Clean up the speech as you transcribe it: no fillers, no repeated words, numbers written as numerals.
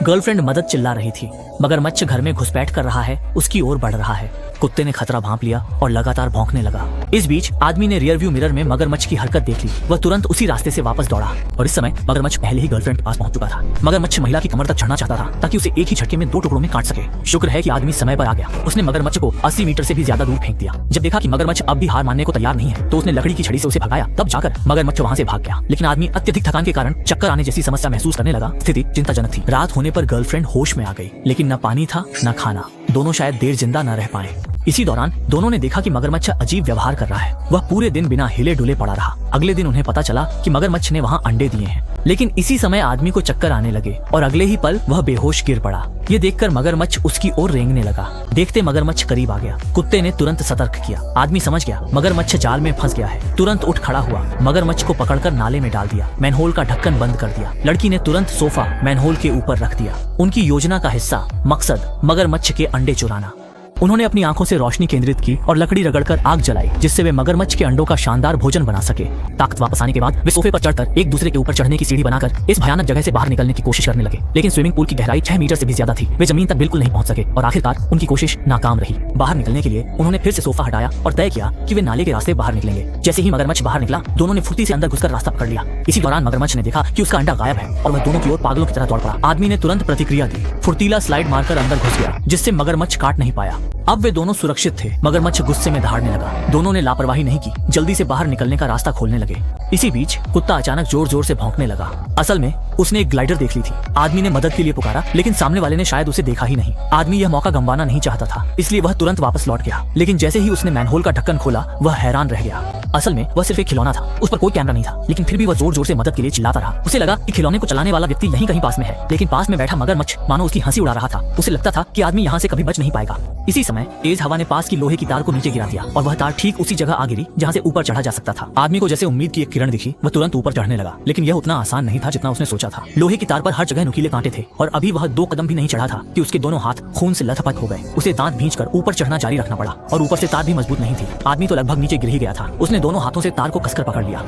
Girlfriend मदद चिल्ला रही थी। मगरमच्छ घर में घुसपैठ कर रहा है, उसकी ओर बढ़ रहा है। कुत्ते ने खतरा भांप लिया और लगातार भौंकने लगा। इस बीच आदमी ने रियर व्यू मिरर में मगरमच्छ की हरकत देख ली। वह तुरंत उसी रास्ते से वापस दौड़ा और इस समय मगरमच्छ पहले ही गर्लफ्रेंड के पास पहुंच चुका था। मगरमच्छ महिला की कमर तक चढ़ना चाहता था ताकि उसे एक ही झटके में 2 टुकड़ों में काट सके। शुक्र है कि आदमी समय पर आ गया। उसने मगरमच्छ को 80 मीटर से भी ज्यादा दूर फेंक दिया। जब देखा कि मगरमच्छ अब भी हार मानने को तैयार नहीं है तो उसने लकड़ी की छड़ी से उसे भगाया। तब जाकर मगरमच्छ वहां से भाग गया। लेकिन आदमी अत्यधिक थकान के कारण चक्कर आने जैसी समस्या महसूस करने लगा। स्थिति चिंताजनक थी। रात होने पर गर्लफ्रेंड होश में आ गई, लेकिन न पानी था न खाना। दोनों शायद देर जिंदा न रह पाए। इसी दौरान दोनों ने देखा कि मगरमच्छ अजीब व्यवहार कर रहा है। वह पूरे दिन बिना हिले डुले पड़ा रहा। अगले दिन उन्हें पता चला कि मगरमच्छ ने वहां अंडे दिए हैं। लेकिन इसी समय आदमी को चक्कर आने लगे और अगले ही पल वह बेहोश गिर पड़ा। ये देखकर मगरमच्छ उसकी ओर रेंगने लगा। देखते मगरमच्छ करीब आ गया। कुत्ते ने तुरंत सतर्क किया। आदमी समझ गया मगरमच्छ जाल में फंस गया है। तुरंत उठ खड़ा हुआ, मगरमच्छ को पकड़कर नाले में डाल दिया। मैनहोल का ढक्कन बंद कर दिया। लड़की ने तुरंत सोफा मैनहोल के ऊपर रख दिया। उनकी योजना का हिस्सा, मकसद मगरमच्छ के अंडे चुराना। उन्होंने अपनी आंखों से रोशनी केंद्रित की और लकड़ी रगड़कर आग जलाई, जिससे वे मगरमच्छ के अंडों का शानदार भोजन बना सके। ताकत वापस आने के बाद वे सोफे पर चढ़कर एक दूसरे के ऊपर चढ़ने की सीढ़ी बनाकर इस भयानक जगह से बाहर निकलने की कोशिश करने लगे। लेकिन स्विमिंग पूल की गहराई 6 मीटर से भी ज्यादा थी। वे जमीन तक बिल्कुल नहीं पहुंच सके और आखिरकार उनकी कोशिश नाकाम रही। बाहर निकलने के लिए उन्होंने फिर से सोफा हटाया और तय किया कि वे नाले के रास्ते बाहर निकलेंगे। जैसे ही मगरमच्छ बाहर निकला, दोनों ने फुर्ती से अंदर घुसकर रास्ता पकड़ लिया। इसी दौरान मगरमच्छ ने देखा कि उसका अंडा गायब है और वह दोनों की ओर पागलों की तरह दौड़ पड़ा। आदमी ने तुरंत प्रतिक्रिया दी। फुर्तीला स्लाइड मारकर अंदर घुस गया, जिससे मगरमच्छ काट नहीं पाया। अब वे दोनों सुरक्षित थे। मगरमच्छ गुस्से में दहाड़ने लगा। दोनों ने लापरवाही नहीं की, जल्दी से बाहर निकलने का रास्ता खोलने लगे। इसी बीच कुत्ता अचानक जोर जोर से भौंकने लगा। असल में उसने एक ग्लाइडर देख ली थी। आदमी ने मदद के लिए पुकारा, लेकिन सामने वाले ने शायद उसे देखा ही नहीं। आदमी यह मौका गंवाना नहीं चाहता था, इसलिए वह तुरंत वापस लौट गया। लेकिन जैसे ही उसने मैनहोल का ढक्कन खोला, वह हैरान रह गया। असल में वह सिर्फ एक खिलौना था। उस पर कोई कैमरा नहीं था, लेकिन फिर भी वह जोर जोर से मदद के लिए चिल्लाता रहा। उसे लगा कि खिलौने को चलाने वाला व्यक्ति यहीं कहीं पास में है, लेकिन पास में बैठा मगरमच्छ मानो उसकी हंसी उड़ा रहा था। उसे लगता था कि आदमी यहाँ से कभी बच नहीं पाएगा। इसी समय तेज हवा ने पास की लोहे की तार को नीचे गिरा दिया और वह तार ठीक उसी जगह आ गिरी जहाँ से ऊपर चढ़ा जा सकता था। आदमी को जैसे उम्मीद की एक किरण दिखी, वह तुरंत ऊपर चढ़ने लगा। लेकिन यह उतना आसान नहीं था जितना उसने सोचा था। लोहे की तार पर हर जगह नुकीले कांटे थे और अभी वह 2 कदम भी नहीं चढ़ा था कि उसके दोनों हाथ खून से लथपथ हो गए। उसे दांत भींचकर ऊपर चढ़ना जारी रखना पड़ा और ऊपर से तार भी मजबूत नहीं थी। आदमी तो लगभग नीचे गिर ही गया था। उसने दोनों हाथों से तार को कसकर पकड़ लिया।